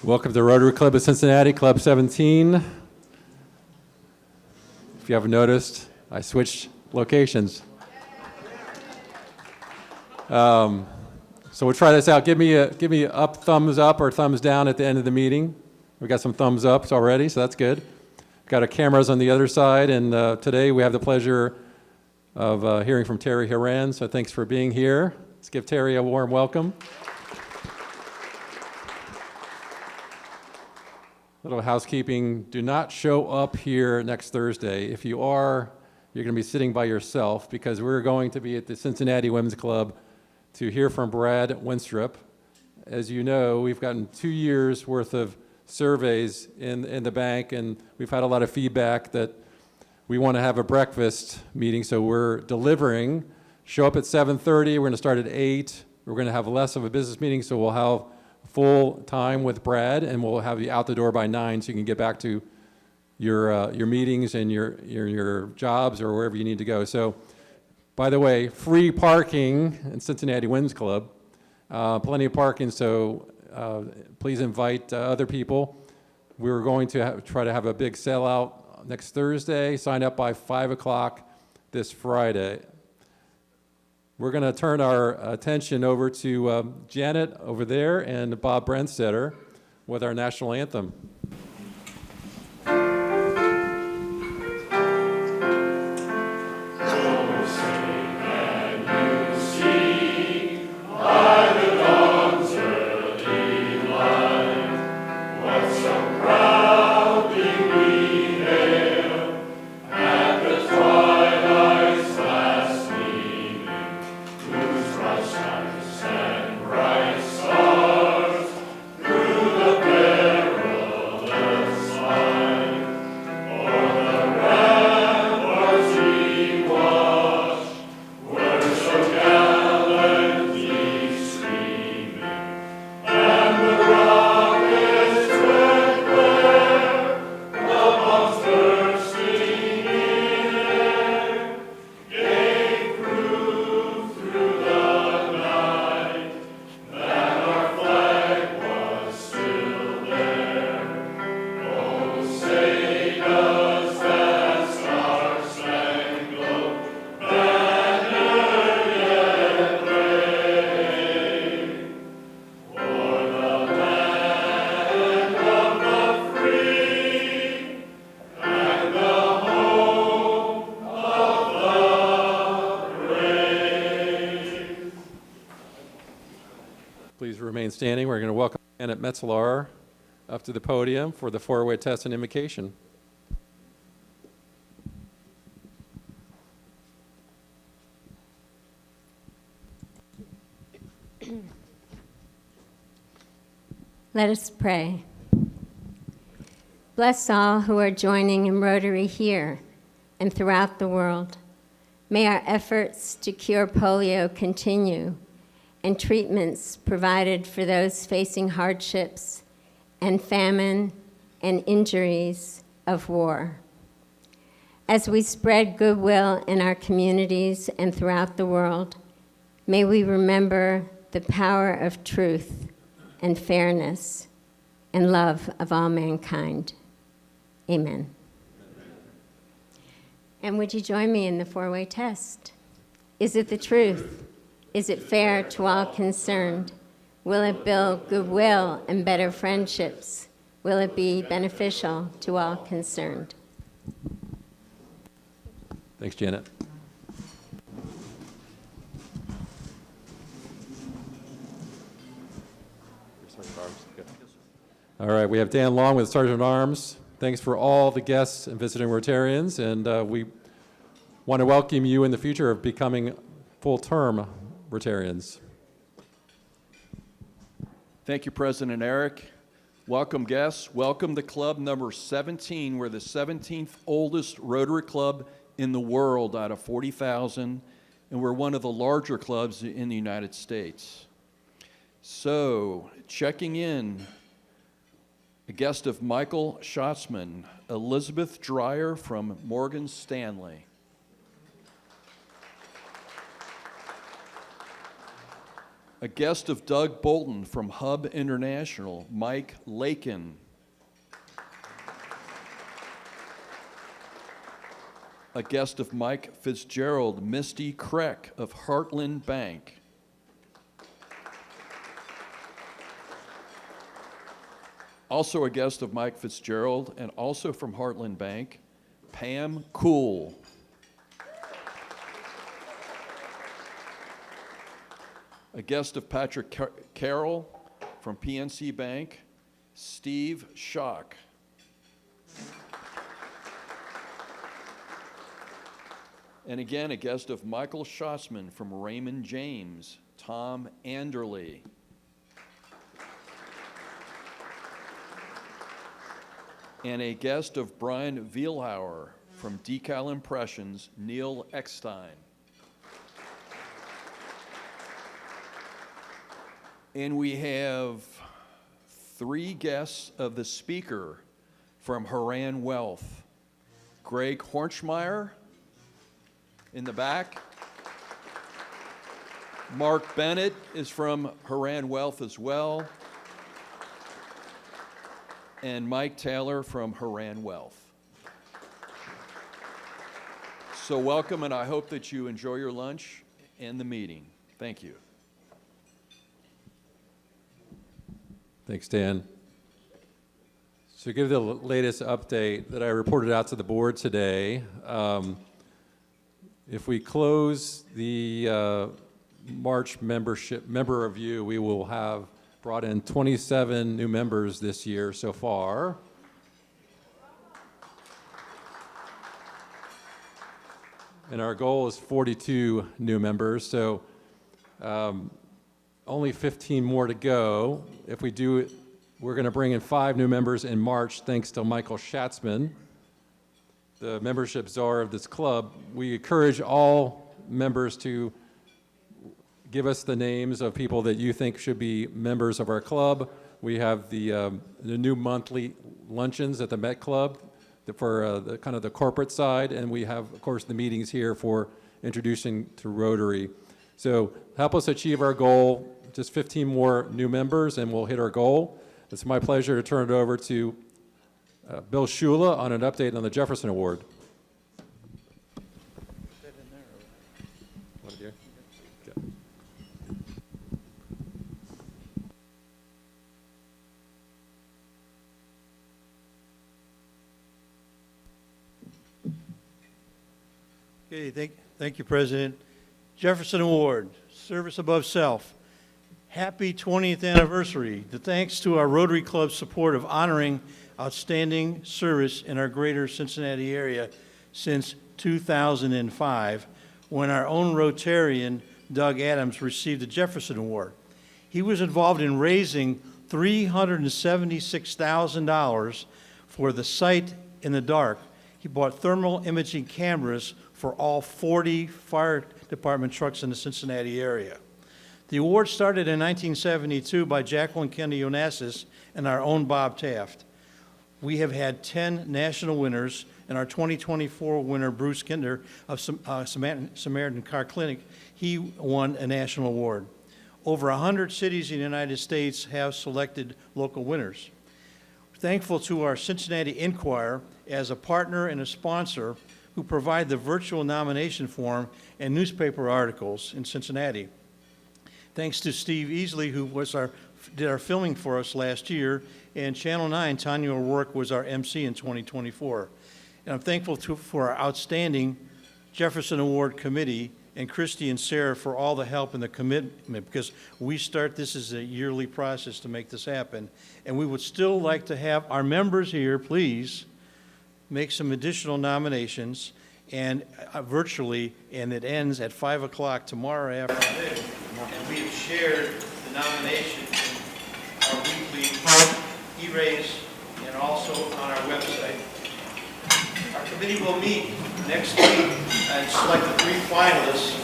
Welcome to the Rotary Club of Cincinnati, Club 17. If you haven't noticed, I switched locations. So we'll try this out. Give me a thumbs up or thumbs down at the end of the meeting. We got some thumbs ups already, so that's good. Got our cameras on the other side, and today we have the pleasure of hearing from Terry HORAN. So thanks for being here. Let's give Terry a warm welcome. Little housekeeping, do not show up here next Thursday. If you are, you're going to be sitting by yourself because we're going to be at the Cincinnati Women's Club to hear from Brad Winstrup. As you know, we've gotten 2 years worth of surveys in the bank, and we've had a lot of feedback that we want to have a breakfast meeting, so we're delivering. Show up at 7:30, we're going to start at 8. We're going to have less of a business meeting, so we'll have full time with Brad, and we'll have you out the door by 9 so you can get back to your meetings and your jobs or wherever you need to go. So, by the way, free parking in Cincinnati Women's Club, plenty of parking, so please invite other people. We're going to try to have a big sellout next Thursday. Sign up by 5 o'clock this Friday. We're going to turn our attention over to Janet over there and Bob Brentstetter with our national anthem. Please remain standing. We're going to welcome Janet Metzelaar up to the podium for the four-way test and invocation. Let us pray. Bless all who are joining in Rotary here and throughout the world. May our efforts to cure polio continue and treatments provided for those facing hardships and famine and injuries of war. As we spread goodwill in our communities and throughout the world, may we remember the power of truth and fairness and love of all mankind. Amen. And would you join me in the four-way test? Is it the truth? Is it fair to all concerned? Will it build goodwill and better friendships? Will it be beneficial to all concerned? Thanks, Janet. All right, we have Dan Long with Sergeant at Arms. Thanks for all the guests and visiting Rotarians, and we want to welcome you in the future of becoming full-term Rotarians. Thank you, President Eric. Welcome, guests. Welcome to Club number 17. We're the 17th oldest Rotary Club in the world out of 40,000, and we're one of the larger clubs in the United States. So, checking in, a guest of Michael Schatzman, Elizabeth Dreyer from Morgan Stanley. A guest of Doug Bolton from Hub International, Mike Lakin. A guest of Mike Fitzgerald, Misty Kreck of Heartland Bank. Also a guest of Mike Fitzgerald, and also from Heartland Bank, Pam Cool. A guest of Patrick Carroll from PNC Bank, Steve Schock. And again, a guest of Michael Schossman from Raymond James, Tom Anderley. And a guest of Brian Vielhauer from Decal Impressions, Neil Eckstein. And we have 3 guests of the speaker from HORAN Wealth. Greg Hornschmeyer in the back. Mark Bennett is from HORAN Wealth as well. And Mike Taylor from HORAN Wealth. So welcome, and I hope that you enjoy your lunch and the meeting. Thank you. Thanks, Dan. So to give the latest update that I reported out to the board today, if we close the March member review, we will have brought in 27 new members this year so far. And our goal is 42 new members, so only 15 more to go. If we do it, we're going to bring in 5 new members in March, thanks to Michael Schatzman, the membership czar of this club. We encourage all members to give us the names of people that you think should be members of our club. We have the new monthly luncheons at the Met Club for the kind of the corporate side, and we have, of course, the meetings here for introducing to Rotary. So help us achieve our goal, just 15 more new members, and we'll hit our goal. It's my pleasure to turn it over to Bill Shula on an update on the Jefferson Award. Okay, thank you, President. Jefferson Award, Service Above Self. Happy 20th anniversary. The thanks to our Rotary Club's support of honoring outstanding service in our greater Cincinnati area since 2005, when our own Rotarian, Doug Adams, received the Jefferson Award. He was involved in raising $376,000 for the Sight in the Dark. He bought thermal imaging cameras for all 40 fire department trucks in the Cincinnati area. The award started in 1972 by Jacqueline Kennedy Onassis and our own Bob Taft. We have had 10 national winners, and our 2024 winner, Bruce Kinder of Samaritan Car Clinic, he won a national award. Over 100 cities in the United States have selected local winners. Thankful to our Cincinnati Enquirer as a partner and a sponsor who provide the virtual nomination form and newspaper articles in Cincinnati. Thanks to Steve Easley, who did our filming for us last year, and Channel 9, Tanya O'Rourke was our MC in 2024. And I'm thankful for our outstanding Jefferson Award Committee and Christy and Sarah for all the help and the commitment, because we start this as a yearly process to make this happen. And we would still like to have our members here, please, make some additional nominations, and virtually, and it ends at 5 o'clock tomorrow afternoon. And we have shared the nomination in our weekly e-raise and also on our website. Our committee will meet next week and select the 3 finalists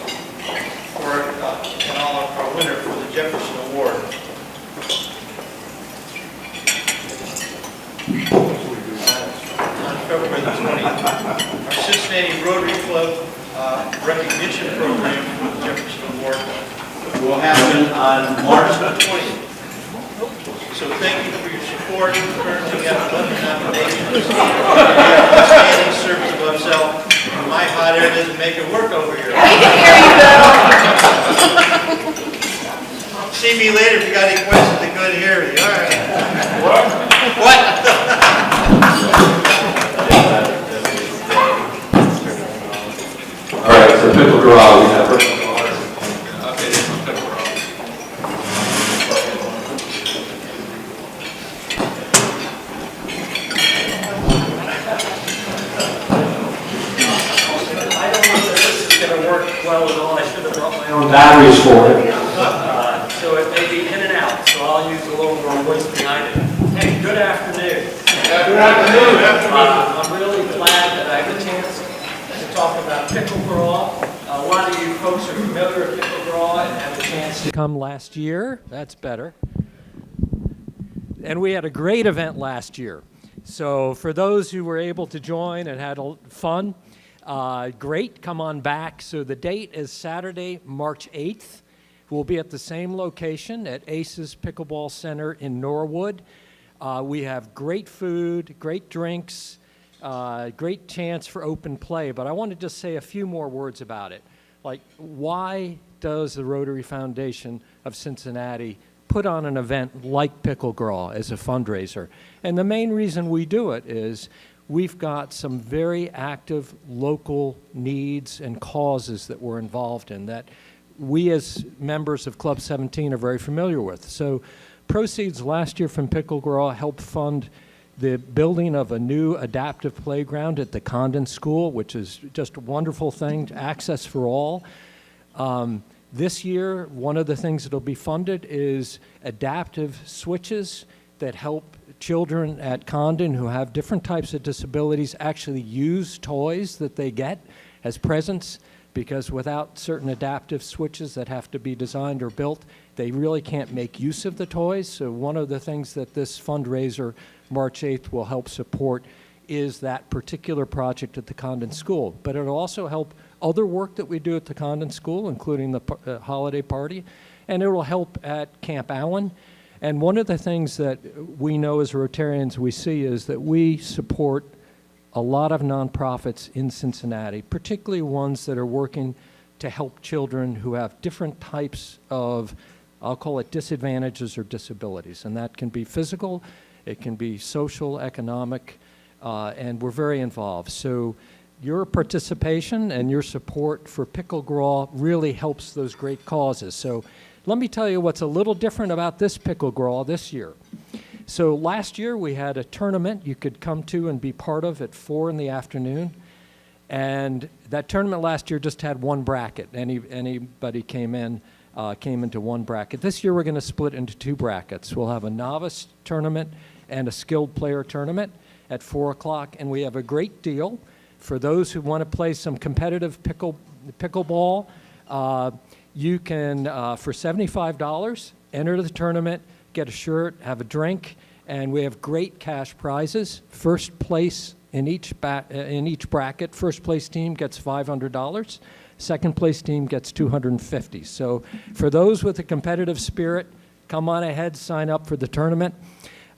for and all of our winner for the Jefferson Award. On February the 20th. Our Cincinnati Rotary Club recognition program for the Jefferson Award will happen on March the 20th. So thank you for your support, encouraging athletic nominations, standing service above self. My hot air doesn't make it work over here. We can hear you, Bill. See me later if you got any questions. I couldn't hear you. All right. What? All right, so pickle draw, we have. I don't know that this is going to work well at all. I should have brought my own Batteries for it. so it may be in and out, so I'll use a little more voice behind it. Hey, good afternoon. Good afternoon. I'm really glad that I have a chance to talk about pickleball. A lot of you folks are familiar with pickleball and had a chance to come last year. That's better. And we had a great event last year. So for those who were able to join and had fun, great, come on back. So the date is Saturday, March 8th. We'll be at the same location at Aces Pickleball Center in Norwood. We have great food, great drinks, great chance for open play. But I want to just say a few more words about it. Like, why does the Rotary Foundation of Cincinnati put on an event like Pickleball as a fundraiser? And the main reason we do it is we've got some very active local needs and causes that we're involved in that we as members of Club 17 are very familiar with. So proceeds last year from Pickleball helped fund the building of a new adaptive playground at the Condon School, which is just a wonderful thing, access for all. This year, one of the things that will be funded is adaptive switches that help children at Condon who have different types of disabilities actually use toys that they get as presents, because without certain adaptive switches that have to be designed or built, they really can't make use of the toys. So one of the things that this fundraiser, March 8th, will help support is that particular project at the Condon School. But it'll also help other work that we do at the Condon School, including the holiday party, and it will help at Camp Allen. And one of the things that we know as Rotarians we see is that we support a lot of nonprofits in Cincinnati, particularly ones that are working to help children who have different types of, I'll call it disadvantages or disabilities. And that can be physical, it can be social, economic, and we're very involved. So your participation and your support for Pickleball really helps those great causes. So let me tell you what's a little different about this Pickleball this year. So last year we had a tournament you could come to and be part of at 4 in the afternoon. And that tournament last year just had one bracket. Anybody came into one bracket. This year we're going to split into 2 brackets. We'll have a novice tournament and a skilled player tournament at 4 o'clock. And we have a great deal for those who want to play some competitive pickleball. You can, for $75, enter the tournament, get a shirt, have a drink, and we have great cash prizes. First place in each bracket, first place team gets $500. Second place team gets $250. So for those with a competitive spirit, come on ahead, sign up for the tournament.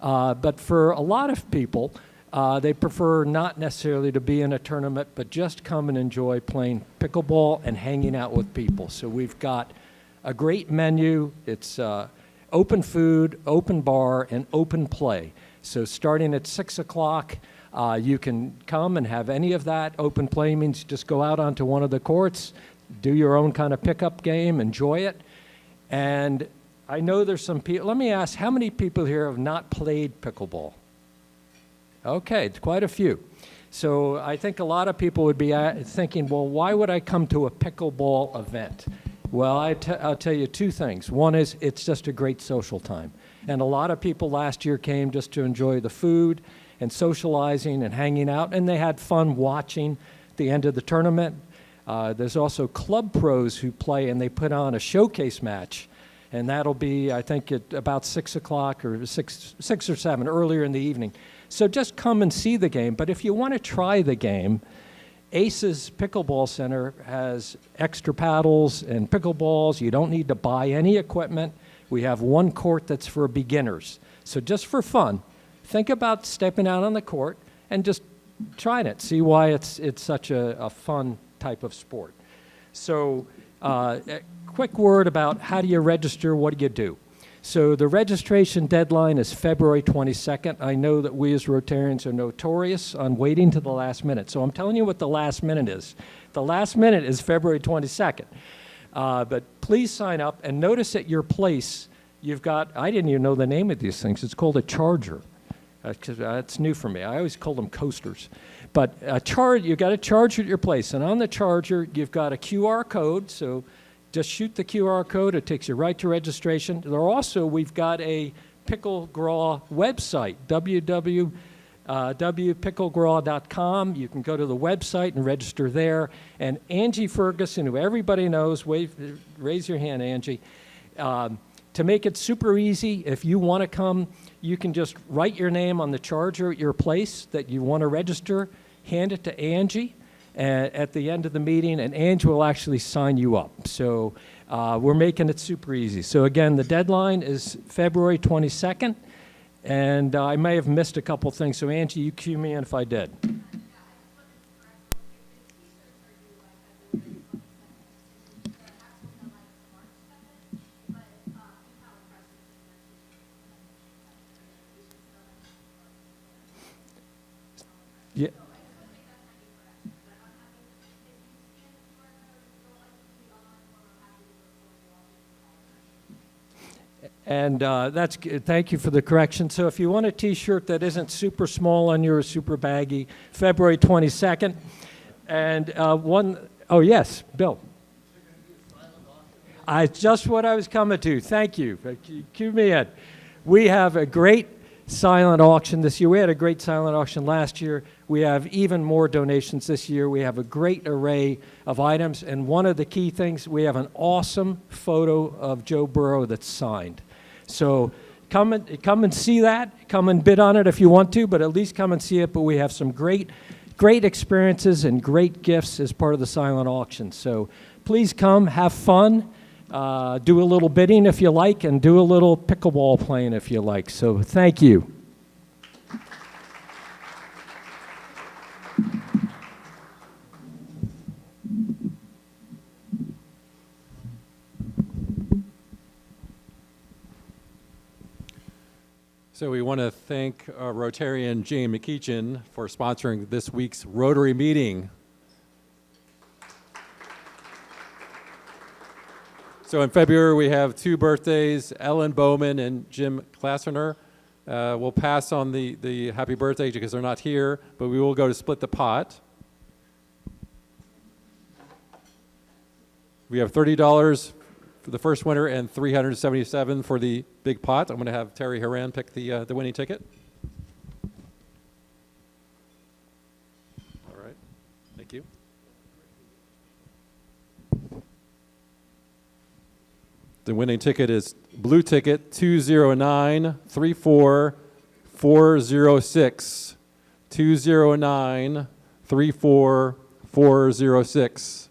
But for a lot of people, they prefer not necessarily to be in a tournament, but just come and enjoy playing pickleball and hanging out with people. So we've got a great menu. It's open food, open bar, and open play. So starting at 6 o'clock, you can come and have any of that. Open play means just go out onto one of the courts, do your own kind of pickup game, enjoy it. And I know there's some people, let me ask, how many people here have not played pickleball? Okay, it's quite a few. So I think a lot of people would be thinking, well, why would I come to a pickleball event? Well, I'll tell you 2 things. One is it's just a great social time. And a lot of people last year came just to enjoy the food and socializing and hanging out, and they had fun watching the end of the tournament. There's also club pros who play, and they put on a showcase match. And that'll be, I think, at about 6 o'clock or 6 or 7, earlier in the evening. So just come and see the game. But if you want to try the game, Ace's Pickleball Center has extra paddles and pickleballs. You don't need to buy any equipment. We have one court that's for beginners. So just for fun, think about stepping out on the court and just trying it. See why it's such a fun type of sport. So a quick word about how do you register, what do you do? So the registration deadline is February 22nd. I know that we as Rotarians are notorious on waiting to the last minute. So I'm telling you what the last minute is. The last minute is February 22nd. But please sign up and notice at your place, you've got, I didn't even know the name of these things. It's called a charger. That's new for me. I always call them coasters. But you've got a charger at your place. And on the charger, you've got a QR code. So just shoot the QR code. It takes you right to registration. We've got a Picklegraw website, www.picklegraw.com. You can go to the website and register there. And Angie Ferguson, who everybody knows, raise your hand, Angie. To make it super easy, if you want to come, you can just write your name on the charger at your place that you want to register, hand it to Angie at the end of the meeting, and Angie will actually sign you up. So we're making it super easy. So again, the deadline is February 22nd, and I may have missed a couple things. So Angie, you cue me in if I did. Yeah. And that's good. Thank you for the correction. So if you want a T-shirt that isn't super small on you or super baggy, February 22nd. And oh yes, Bill. Just what I was coming to. Thank you. Cue me in. We have a great silent auction this year. We had a great silent auction last year. We have even more donations this year. We have a great array of items. And one of the key things, we have an awesome photo of Joe Burrow that's signed. So come and see that. Come and bid on it if you want to, but at least come and see it. But we have some great experiences and great gifts as part of the silent auction. So please come, have fun, do a little bidding if you like, and do a little pickleball playing if you like. So thank you. So we want to thank Rotarian Jane McEachin for sponsoring this week's Rotary meeting. So in February, we have two birthdays, Ellen Bowman and Jim Klassener. We'll pass on the happy birthday because they're not here, but we will go to split the pot. We have $30 for the first winner and $377 for the big pot. I'm going to have Terry Horan pick the winning ticket. All right, thank you. The winning ticket is blue ticket 209-34406. 209-34406.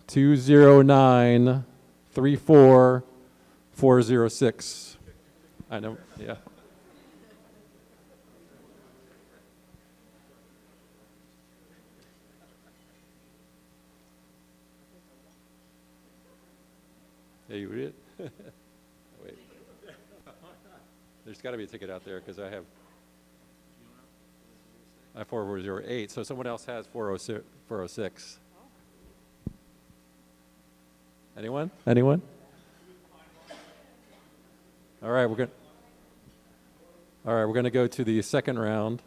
Two 34406. I know, yeah. Yeah, you read it? Wait. There's got to be a ticket out there because I have 4408. So someone else has 406. Anyone? Anyone? All right, we're going to go to the second round.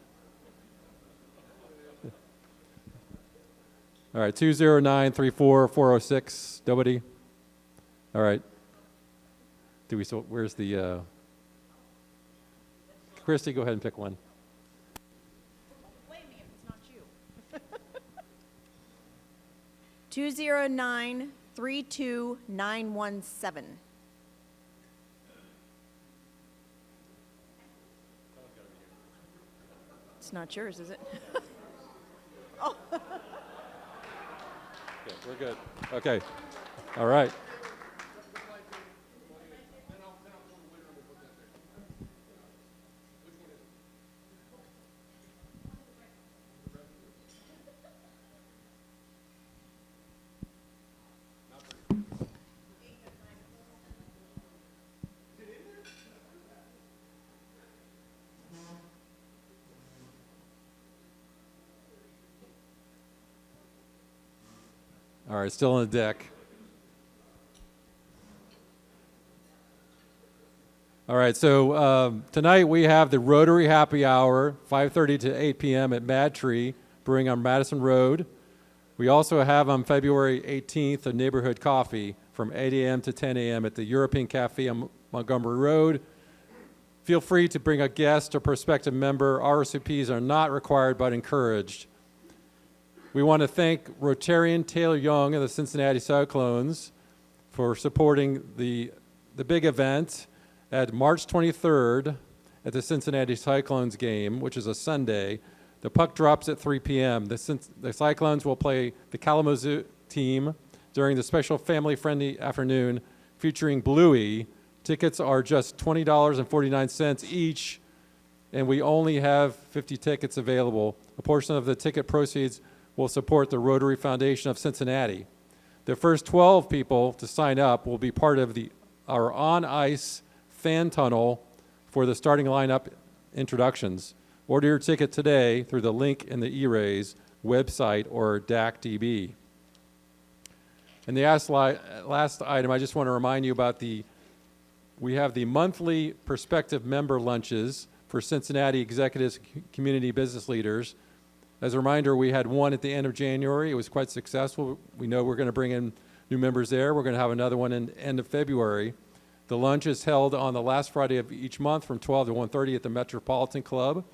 All right, 209-34406. Nobody? All right. Where's the Christy, go ahead and pick one. Blame me if it's not you. 209-32917. It's not yours, is it? Okay, we're good. Okay, all right. All right, still on the deck. All right, so tonight we have the Rotary Happy Hour, 5:30 to 8 p.m. at Mad Tree Brewing on Madison Road. We also have on February 18th a neighborhood coffee from 8 a.m. to 10 a.m. at the European Cafe on Montgomery Road. Feel free to bring a guest or prospective member. RSVPs are not required but encouraged. We want to thank Rotarian Taylor Young of the Cincinnati Cyclones for supporting the big event at March 23rd at the Cincinnati Cyclones game, which is a Sunday. The puck drops at 3 p.m. The Cyclones will play the Kalamazoo team during the special family-friendly afternoon featuring Bluey. Tickets are just $20.49 each, and we only have 50 tickets available. A portion of the ticket proceeds will support the Rotary Foundation of Cincinnati. The first 12 people to sign up will be part of our on-ice fan tunnel for the starting lineup introductions. Order your ticket today through the link in the E-Raise website or DACDB. And the last item, I just want to remind you about we have the monthly prospective member lunches for Cincinnati executives, community business leaders. As a reminder, we had one at the end of January. It was quite successful. We know we're going to bring in new members there. We're going to have another one in the end of February. The lunch is held on the last Friday of each month from 12 to 1:30 at the Metropolitan Club.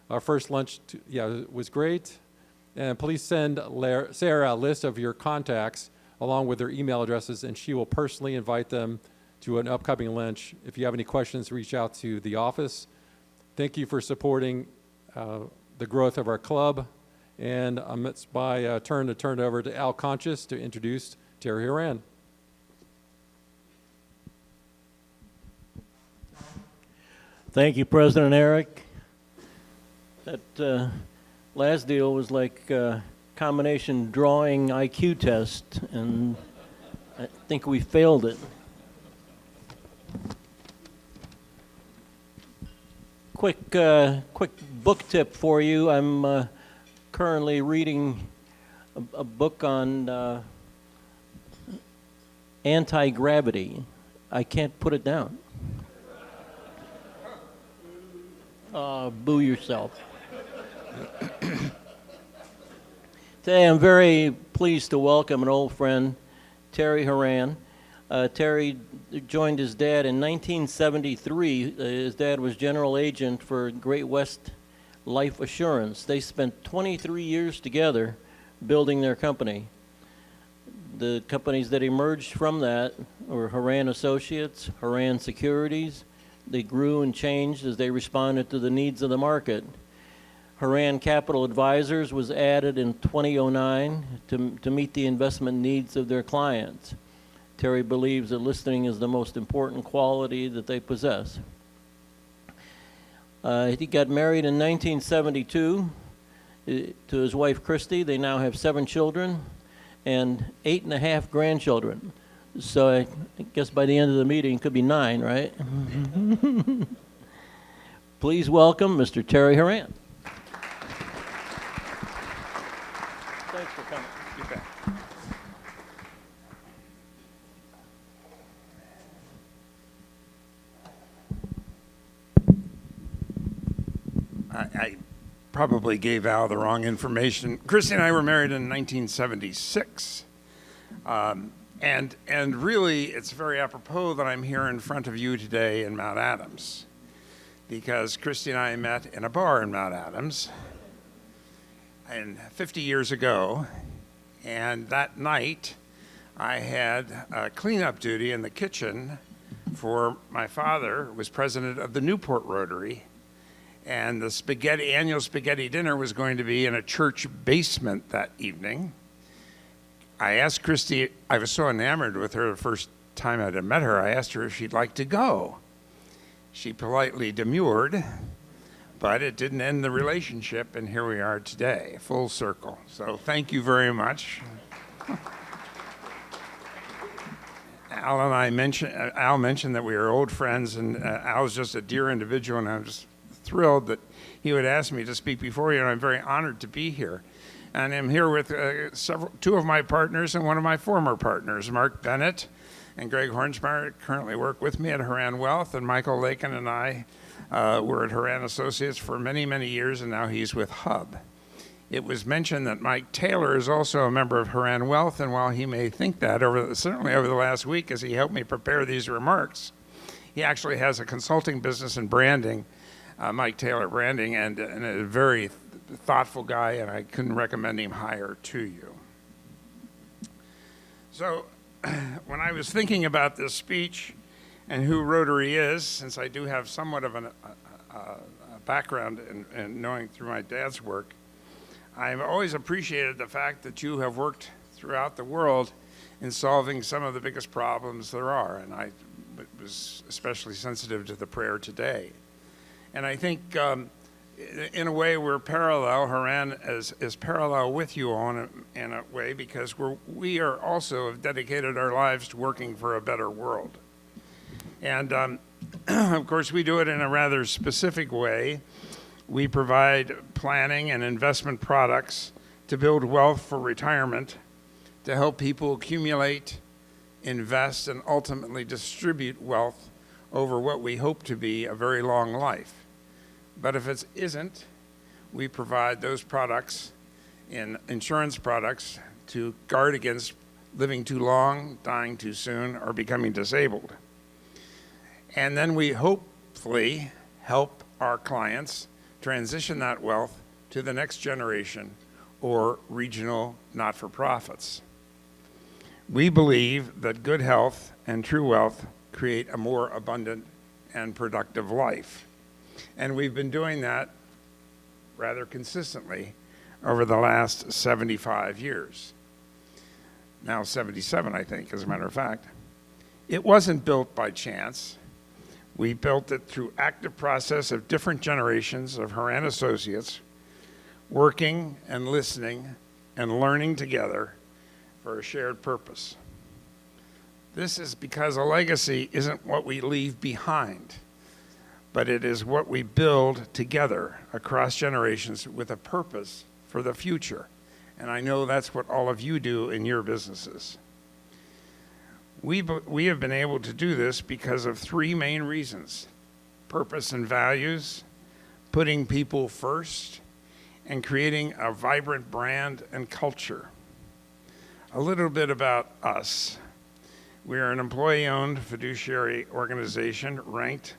Our first lunch was great. And please send Sarah a list of your contacts along with their email addresses, and she will personally invite them to an upcoming lunch. If you have any questions, reach out to the office. Thank you for supporting the growth of our club. And it's my turn to turn it over to Al Conscious to introduce Terry Horan. Thank you, President Eric. That last deal was like a combination drawing IQ test, and I think we failed it. Quick book tip for you. I'm currently reading a book on anti-gravity. I can't put it down. Boo yourself. Today I'm very pleased to welcome an old friend, Terry Horan. Terry joined his dad in 1973. His dad was general agent for Great West Life Assurance. They spent 23 years together building their company. The companies that emerged from that were Horan Associates, Horan Securities. They grew and changed as they responded to the needs of the market. Horan Capital Advisors was added in 2009 to meet the investment needs of their clients. Terry believes that listening is the most important quality that they possess. He got married in 1972 to his wife Christy. They now have 7 children and 8.5 grandchildren. So I guess by the end of the meeting it could be 9, right? Please welcome Mr. Terry Horan. Thanks for coming. You bet. I probably gave Al the wrong information. Christy and I were married in 1976. And really, it's very apropos that I'm here in front of you today in Mount Adams, because Christy and I met in a bar in Mount Adams 50 years ago, and that night I had cleanup duty in the kitchen for my father, who was president of the Newport Rotary, And the annual spaghetti dinner was going to be in a church basement that evening. I asked Christy, I was so enamored with her the first time I'd met her, I asked her if she'd like to go. She politely demurred, but it didn't end the relationship, and here we are today, full circle. So thank you very much. Al mentioned that we are old friends, and Al's just a dear individual, and I'm just thrilled that he would ask me to speak before you, and I'm very honored to be here. And I'm here with two of my partners and one of my former partners, Mark Bennett and Greg Hornsmeyer, currently work with me at HORAN Wealth, and Michael Lakin and I were at HORAN Associates for many, many years, and now he's with Hub. It was mentioned that Mike Taylor is also a member of HORAN Wealth, and while he may think that, certainly over the last week as he helped me prepare these remarks, he actually has a consulting business in branding, Mike Taylor Branding, and a very thoughtful guy, and I couldn't recommend him higher to you. So when I was thinking about this speech and who Rotary is, since I do have somewhat of a background in knowing through my dad's work, I've always appreciated the fact that you have worked throughout the world in solving some of the biggest problems there are, and I was especially sensitive to the prayer today. And I think in a way we're parallel, HORAN is parallel with you all in a way, because we are also have dedicated our lives to working for a better world. And of course we do it in a rather specific way. We provide planning and investment products to build wealth for retirement, to help people accumulate, invest, and ultimately distribute wealth over what we hope to be a very long life. But if it isn't, we provide those products in insurance products to guard against living too long, dying too soon, or becoming disabled. And then we hopefully help our clients transition that wealth to the next generation or regional not-for-profits. We believe that good health and true wealth create a more abundant and productive life. And we've been doing that rather consistently over the last 75 years. Now 77, I think, as a matter of fact. It wasn't built by chance. We built it through active process of different generations of HORAN associates working and listening and learning together for a shared purpose. This is because a legacy isn't what we leave behind, but it is what we build together across generations with a purpose for the future. And I know that's what all of you do in your businesses. We have been able to do this because of three main reasons: purpose and values, putting people first, and creating a vibrant brand and culture. A little bit about us. We are an employee-owned fiduciary organization ranked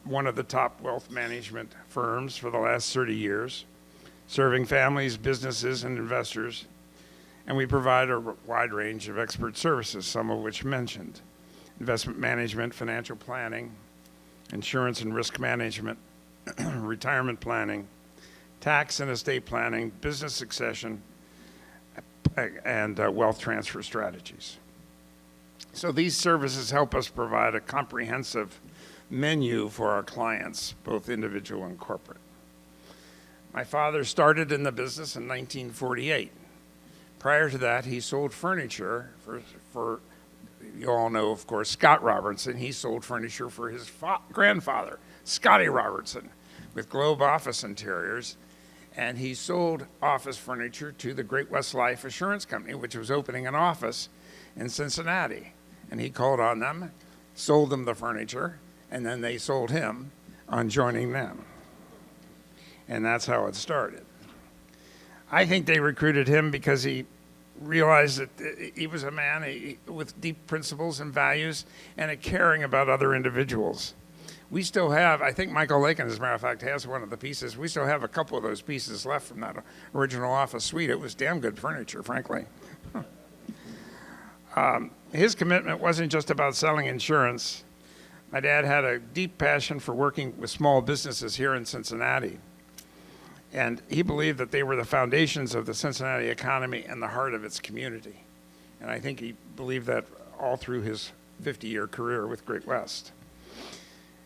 one of the top wealth management firms for the last 30 years, serving families, businesses, and investors. And we provide a wide range of expert services, some of which mentioned: investment management, financial planning, insurance and risk management, retirement planning, tax and estate planning, business succession, and wealth transfer strategies. So these services help us provide a comprehensive menu for our clients, both individual and corporate. My father started in the business in 1948. Prior to that, he sold furniture for you all know, of course, Scott Robertson. He sold furniture for his grandfather, Scotty Robertson, with Globe Office Interiors. And he sold office furniture to the Great West Life Assurance Company, which was opening an office in Cincinnati. And he called on them, sold them the furniture, and then they sold him on joining them. And that's how it started. I think they recruited him because he realized that he was a man with deep principles and values and a caring about other individuals. We still have, I think Michael Lakin, as a matter of fact, has one of the pieces. We still have a couple of those pieces left from that original office suite. It was damn good furniture, frankly. His commitment wasn't just about selling insurance, My dad had a deep passion for working with small businesses here in Cincinnati. And he believed that they were the foundations of the Cincinnati economy and the heart of its community. And I think he believed that all through his 50-year career with Great West.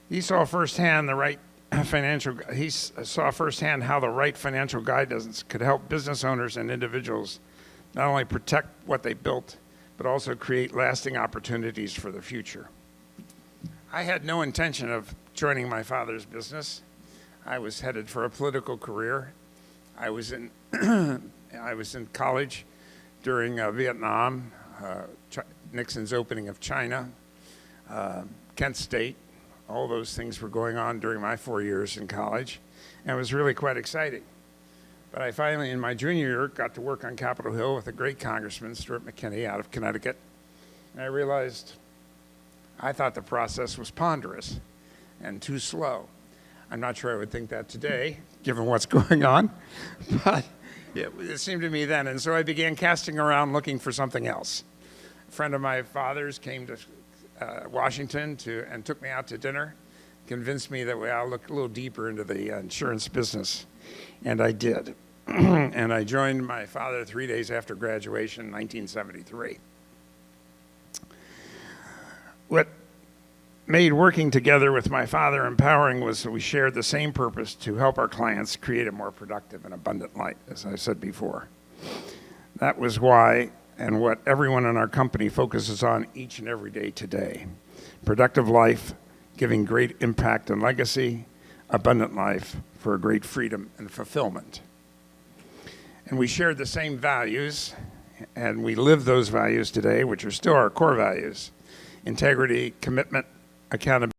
He saw firsthand how the right financial guidance could help business owners and individuals not only protect what they built, but also create lasting opportunities for the future. I had no intention of joining my father's business. I was headed for a political career. I was in college during Vietnam, Nixon's opening of China, Kent State. All those things were going on during my 4 years in college, and it was really quite exciting. But I finally, in my junior year, got to work on Capitol Hill with a great congressman, Stuart McKinney, out of Connecticut. And I realized I thought the process was ponderous and too slow. I'm not sure I would think that today, given what's going on, but it seemed to me then. And so I began casting around looking for something else. A friend of my father's came to Washington and took me out to dinner, convinced me that I'll look a little deeper into the insurance business, and I did. And I joined my father 3 days after graduation in 1973. What made working together with my father empowering was that we shared the same purpose to help our clients create a more productive and abundant life, as I said before. That was why and what everyone in our company focuses on each and every day today. Productive life, giving great impact and legacy, abundant life for a great freedom and fulfillment. And we shared the same values, and we live those values today, which are still our core values: integrity, commitment, accountability,